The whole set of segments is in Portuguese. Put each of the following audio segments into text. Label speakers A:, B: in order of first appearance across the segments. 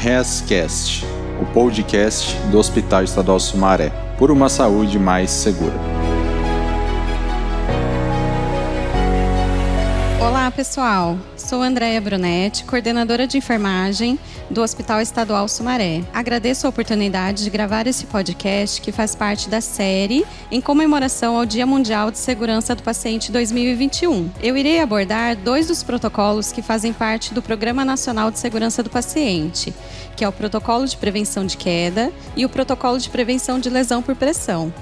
A: REScast, o podcast do Hospital Estadual Sumaré, por uma saúde mais segura.
B: Olá pessoal, sou Andréia Brunetti, coordenadora de enfermagem do Hospital Estadual Sumaré. Agradeço a oportunidade de gravar esse podcast que faz parte da série em comemoração ao Dia Mundial de Segurança do Paciente 2021. Eu irei abordar 2 dos protocolos que fazem parte do Programa Nacional de Segurança do Paciente, que é o Protocolo de Prevenção de Queda e o Protocolo de Prevenção de Lesão por Pressão.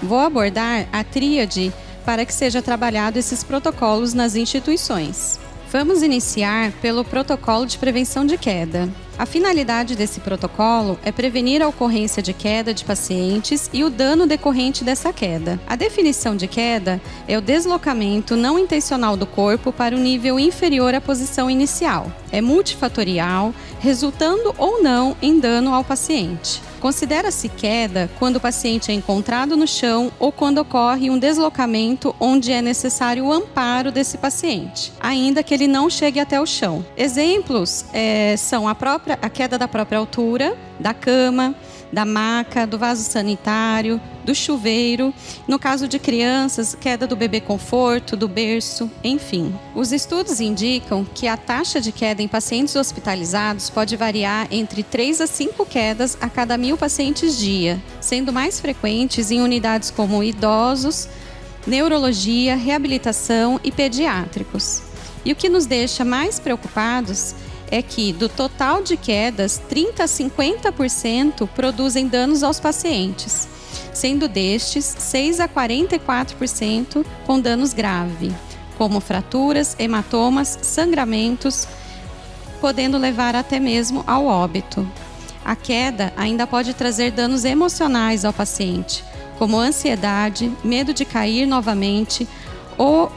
B: Vou abordar a tríade para que seja trabalhado esses protocolos nas instituições. Vamos iniciar pelo Protocolo de Prevenção de Queda. A finalidade desse protocolo é prevenir a ocorrência de queda de pacientes e o dano decorrente dessa queda. A definição de queda é o deslocamento não intencional do corpo para o nível inferior à posição inicial. É multifatorial, resultando ou não em dano ao paciente. Considera-se queda quando o paciente é encontrado no chão ou quando ocorre um deslocamento onde é necessário o amparo desse paciente, ainda que ele não chegue até o chão. Exemplos são a queda da própria altura, da cama, da maca, do vaso sanitário, do chuveiro, no caso de crianças, queda do bebê conforto, do berço, enfim. Os estudos indicam que a taxa de queda em pacientes hospitalizados pode variar entre 3 a 5 quedas a cada 1.000 pacientes dia, sendo mais frequentes em unidades como idosos, neurologia, reabilitação e pediátricos. E o que nos deixa mais preocupados é que, do total de quedas, 30 a 50% produzem danos aos pacientes, sendo destes 6 a 44% com danos graves, como fraturas, hematomas, sangramentos, podendo levar até mesmo ao óbito. A queda ainda pode trazer danos emocionais ao paciente, como ansiedade, medo de cair novamente ou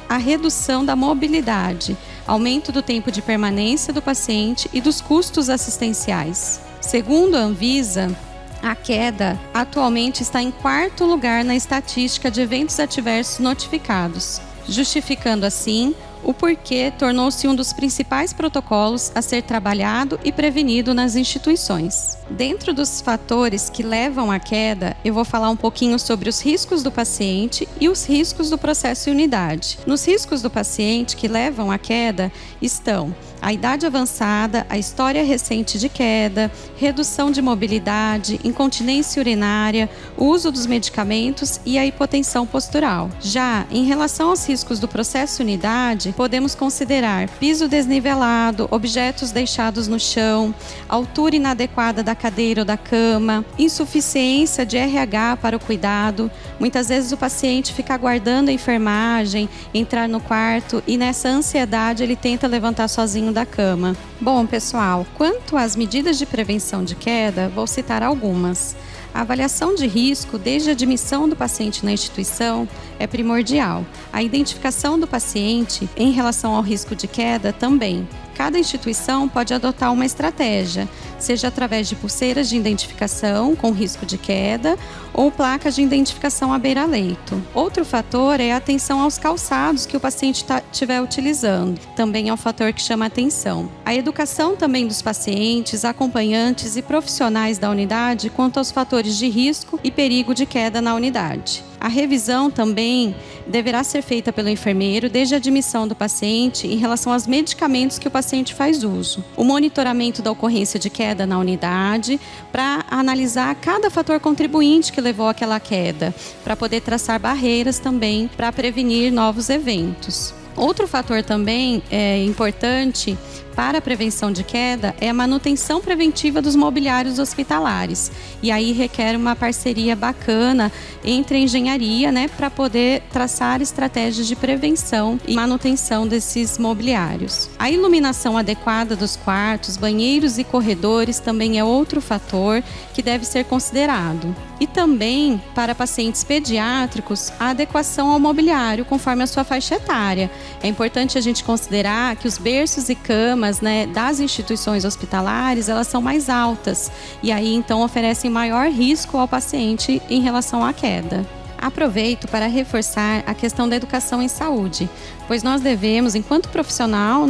B: a redução da mobilidade, aumento do tempo de permanência do paciente e dos custos assistenciais. Segundo a Anvisa, a queda atualmente está em 4º lugar na estatística de eventos adversos notificados, justificando assim o porquê tornou-se um dos principais protocolos a ser trabalhado e prevenido nas instituições. Dentro dos fatores que levam à queda, eu vou falar um pouquinho sobre os riscos do paciente e os riscos do processo em unidade. Nos riscos do paciente que levam à queda estão a idade avançada, a história recente de queda, redução de mobilidade, incontinência urinária, o uso dos medicamentos e a hipotensão postural. Já em relação aos riscos do processo em unidade, podemos considerar piso desnivelado, objetos deixados no chão, altura inadequada da cadeira ou da cama, insuficiência de RH para o cuidado. Muitas vezes o paciente fica aguardando a enfermagem entrar no quarto e nessa ansiedade ele tenta levantar sozinho da cama. Bom, pessoal, quanto às medidas de prevenção de queda, vou citar algumas. A avaliação de risco, desde a admissão do paciente na instituição, é primordial. A identificação do paciente em relação ao risco de queda também. Cada instituição pode adotar uma estratégia, seja através de pulseiras de identificação com risco de queda ou placas de identificação à beira-leito. Outro fator é a atenção aos calçados que o paciente estiver utilizando. Também é um fator que chama atenção. A educação também dos pacientes, acompanhantes e profissionais da unidade quanto aos fatores de risco e perigo de queda na unidade. A revisão também deverá ser feita pelo enfermeiro desde a admissão do paciente em relação aos medicamentos que o paciente faz uso. O monitoramento da ocorrência de queda na unidade para analisar cada fator contribuinte que levou àquela queda, para poder traçar barreiras também para prevenir novos eventos. Outro fator também importante para a prevenção de queda é a manutenção preventiva dos mobiliários hospitalares. E aí requer uma parceria bacana entre a engenharia, para poder traçar estratégias de prevenção e manutenção desses mobiliários. A iluminação adequada dos quartos, banheiros e corredores também é outro fator que deve ser considerado. E também, para pacientes pediátricos, a adequação ao mobiliário conforme a sua faixa etária. É importante a gente considerar que os berços e camas das instituições hospitalares, elas são mais altas e aí então oferecem maior risco ao paciente em relação à queda. Aproveito para reforçar a questão da educação em saúde, pois nós devemos, enquanto profissional,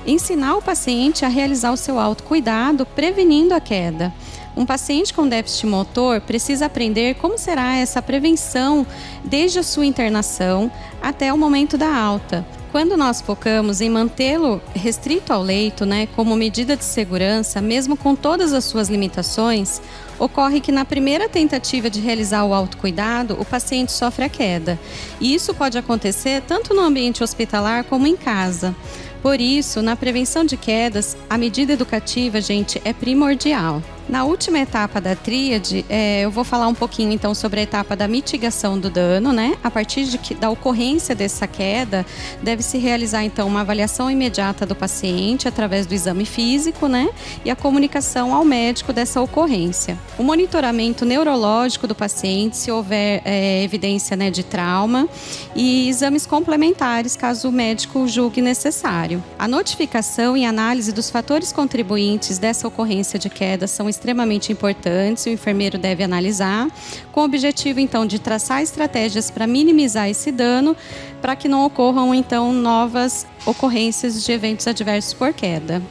B: ensinar o paciente a realizar o seu autocuidado, prevenindo a queda. Um paciente com déficit motor precisa aprender como será essa prevenção desde a sua internação até o momento da alta. Quando nós focamos em mantê-lo restrito ao leito, como medida de segurança, mesmo com todas as suas limitações, ocorre que na primeira tentativa de realizar o autocuidado, o paciente sofre a queda. E isso pode acontecer tanto no ambiente hospitalar como em casa. Por isso, na prevenção de quedas, a medida educativa, é primordial. Na última etapa da tríade, eu vou falar um pouquinho então sobre a etapa da mitigação do dano, A partir da ocorrência dessa queda, deve-se realizar então uma avaliação imediata do paciente através do exame físico, E a comunicação ao médico dessa ocorrência. O monitoramento neurológico do paciente, se houver evidência de trauma, e exames complementares, caso o médico julgue necessário. A notificação e análise dos fatores contribuintes dessa ocorrência de queda são extremamente importantes, o enfermeiro deve analisar, com o objetivo, então, de traçar estratégias para minimizar esse dano, para que não ocorram, então, novas ocorrências de eventos adversos por queda.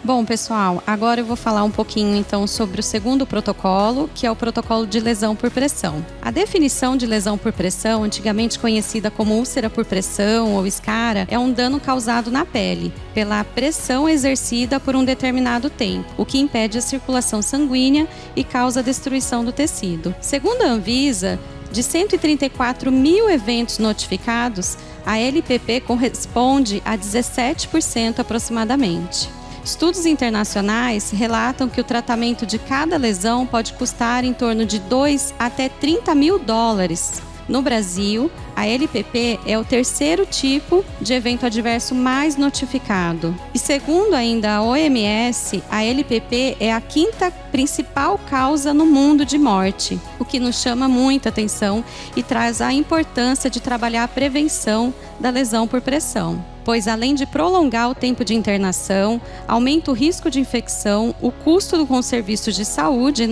B: Bom, pessoal, agora eu vou falar um pouquinho, então, sobre o segundo protocolo, que é o protocolo de lesão por pressão. A definição de lesão por pressão, antigamente conhecida como úlcera por pressão ou escara, é um dano causado na pele, pela pressão exercida por um determinado tempo, o que impede a circulação sanguínea e causa a destruição do tecido. Segundo a Anvisa, de 134 mil eventos notificados, a LPP corresponde a 17% aproximadamente. Estudos internacionais relatam que o tratamento de cada lesão pode custar em torno de 2 até 30 mil dólares. No Brasil, a LPP é o terceiro tipo de evento adverso mais notificado. E segundo ainda a OMS, a LPP é a quinta principal causa no mundo de morte, o que nos chama muita atenção e traz a importância de trabalhar a prevenção da lesão por pressão. Pois além de prolongar o tempo de internação, aumenta o risco de infecção, o custo com serviços de saúde,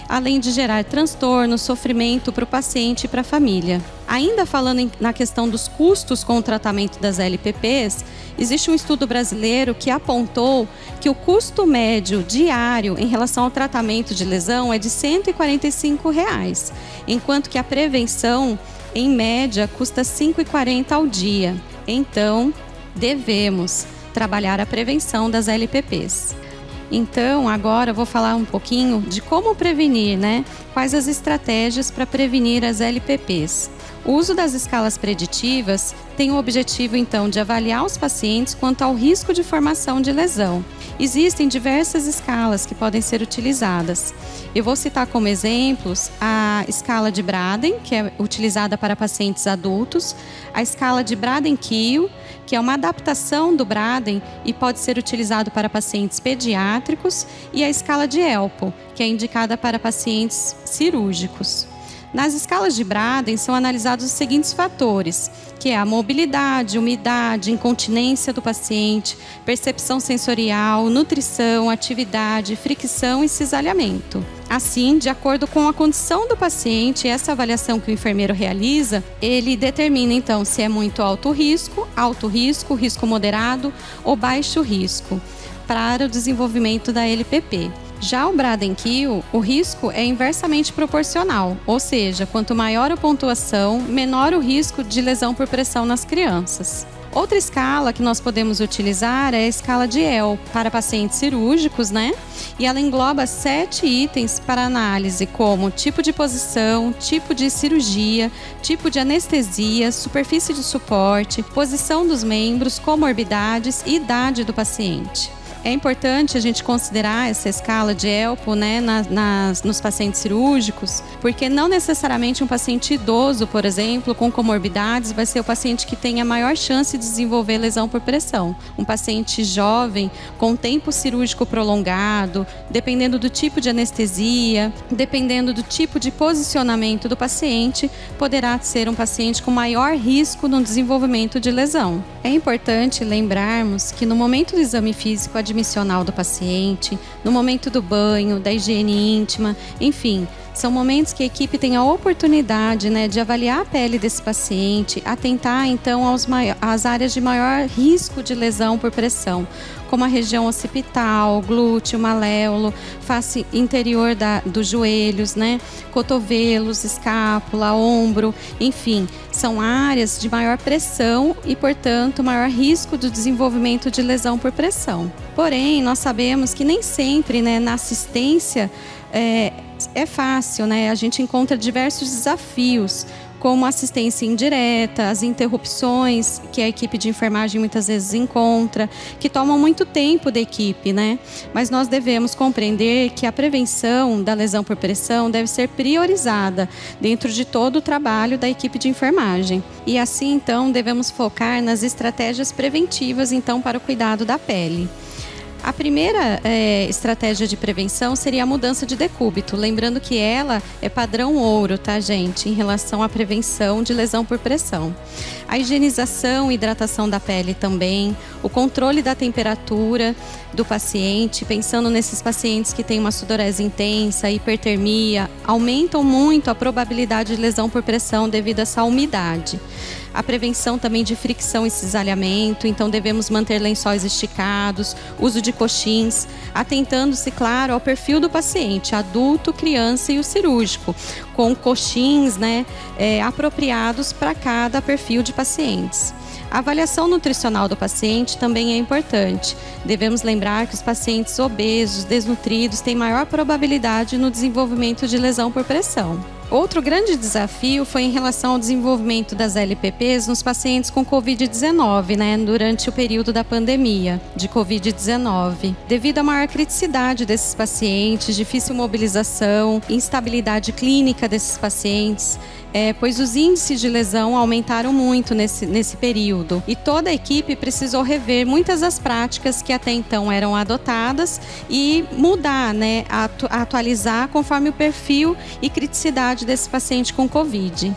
B: além de gerar transtorno, sofrimento para o paciente e para a família. Ainda falando na questão dos custos com o tratamento das LPPs, existe um estudo brasileiro que apontou que o custo médio diário em relação ao tratamento de lesão é de R$ 145, enquanto que a prevenção, em média, custa R$ 5,40 ao dia. Então, devemos trabalhar a prevenção das LPPs. Então, agora eu vou falar um pouquinho de como prevenir, Quais as estratégias para prevenir as LPPs. O uso das escalas preditivas tem o objetivo, então, de avaliar os pacientes quanto ao risco de formação de lesão. Existem diversas escalas que podem ser utilizadas. Eu vou citar como exemplos a escala de Braden, que é utilizada para pacientes adultos, a escala de Braden-Kiel, que é uma adaptação do Braden e pode ser utilizado para pacientes pediátricos, e a escala de ELPO, que é indicada para pacientes cirúrgicos. Nas escalas de Braden são analisados os seguintes fatores, que é a mobilidade, umidade, incontinência do paciente, percepção sensorial, nutrição, atividade, fricção e cisalhamento. Assim, de acordo com a condição do paciente, essa avaliação que o enfermeiro realiza, ele determina então se é muito alto risco, risco moderado ou baixo risco para o desenvolvimento da LPP. Já o Braden-Kiel, o risco é inversamente proporcional, ou seja, quanto maior a pontuação, menor o risco de lesão por pressão nas crianças. Outra escala que nós podemos utilizar é a escala de EL para pacientes cirúrgicos, E ela engloba 7 itens para análise, como tipo de posição, tipo de cirurgia, tipo de anestesia, superfície de suporte, posição dos membros, comorbidades e idade do paciente. É importante a gente considerar essa escala de ELPO, nos pacientes cirúrgicos, porque não necessariamente um paciente idoso, por exemplo, com comorbidades, vai ser o paciente que tem a maior chance de desenvolver lesão por pressão. Um paciente jovem, com tempo cirúrgico prolongado, dependendo do tipo de anestesia, dependendo do tipo de posicionamento do paciente, poderá ser um paciente com maior risco no desenvolvimento de lesão. É importante lembrarmos que no momento do exame físico admissional do paciente, no momento do banho, da higiene íntima, enfim, São momentos que a equipe tem a oportunidade, né, de avaliar a pele desse paciente, atentar então às áreas de maior risco de lesão por pressão, como a região occipital, glúteo, maléolo, face interior dos joelhos, né, cotovelos, escápula, ombro, enfim, são áreas de maior pressão e, portanto, maior risco do desenvolvimento de lesão por pressão. Porém, nós sabemos que nem sempre, né, na assistência é fácil, né? A gente encontra diversos desafios, como a assistência indireta, as interrupções que a equipe de enfermagem muitas vezes encontra, que tomam muito tempo da equipe, né? Mas nós devemos compreender que a prevenção da lesão por pressão deve ser priorizada dentro de todo o trabalho da equipe de enfermagem. E assim, então, devemos focar nas estratégias preventivas, então, para o cuidado da pele. A primeira estratégia de prevenção seria a mudança de decúbito, lembrando que ela é padrão ouro, tá, gente, em relação à prevenção de lesão por pressão. A higienização e hidratação da pele também, o controle da temperatura do paciente, pensando nesses pacientes que têm uma sudorese intensa, hipertermia, aumentam muito a probabilidade de lesão por pressão devido a essa umidade. A prevenção também de fricção e cisalhamento, então devemos manter lençóis esticados, uso de coxins, atentando-se, claro, ao perfil do paciente, adulto, criança e o cirúrgico, com coxins, né, apropriados para cada perfil de pacientes. A avaliação nutricional do paciente também é importante. Devemos lembrar que os pacientes obesos, desnutridos, têm maior probabilidade no desenvolvimento de lesão por pressão. Outro grande desafio foi em relação ao desenvolvimento das LPPs nos pacientes com Covid-19, né, durante o período da pandemia de Covid-19. Devido à maior criticidade desses pacientes, difícil mobilização, instabilidade clínica desses pacientes, pois os índices de lesão aumentaram muito nesse período. E toda a equipe precisou rever muitas das práticas que até então eram adotadas e mudar, né, atualizar conforme o perfil e criticidade desse paciente com Covid.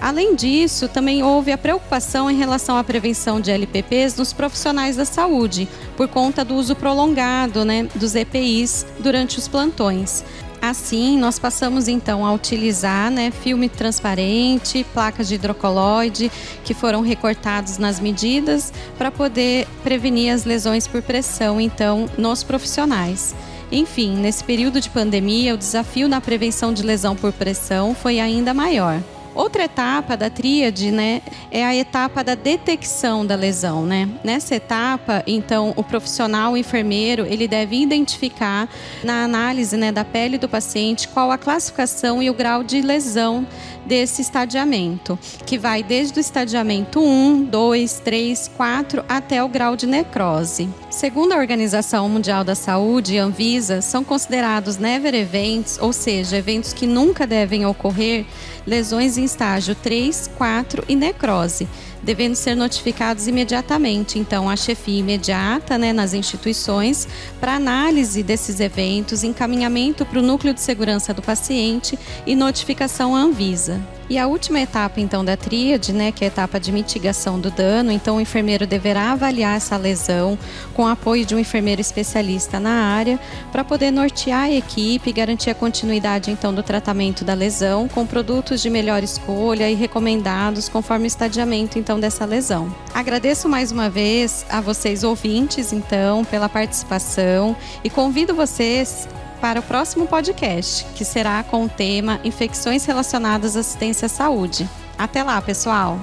B: Além disso, também houve a preocupação em relação à prevenção de LPPs nos profissionais da saúde, por conta do uso prolongado, né, dos EPIs durante os plantões. Assim, nós passamos então a utilizar, né, filme transparente, placas de hidrocoloide que foram recortados nas medidas para poder prevenir as lesões por pressão, então, nos profissionais. Enfim, nesse período de pandemia, o desafio na prevenção de lesão por pressão foi ainda maior. Outra etapa da tríade, né, é a etapa da detecção da lesão, né? Nessa etapa, então, o profissional, o enfermeiro, ele deve identificar na análise, né, da pele do paciente qual a classificação e o grau de lesão desse estadiamento, que vai desde o estadiamento 1, 2, 3, 4 até o grau de necrose. Segundo a Organização Mundial da Saúde, Anvisa, são considerados never events, ou seja, eventos que nunca devem ocorrer, lesões em estágio 3, 4 e necrose, devendo ser notificados imediatamente, então, a chefia imediata, né, nas instituições, para análise desses eventos, encaminhamento para o núcleo de segurança do paciente e notificação à Anvisa. E a última etapa, então, da tríade, né, que é a etapa de mitigação do dano, então o enfermeiro deverá avaliar essa lesão com apoio de um enfermeiro especialista na área para poder nortear a equipe e garantir a continuidade, então, do tratamento da lesão com produtos de melhor escolha e recomendados conforme o estadiamento, então, dessa lesão. Agradeço mais uma vez a vocês ouvintes, então, pela participação e convido vocês para o próximo podcast, que será com o tema Infecções relacionadas à assistência à saúde. Até lá, pessoal!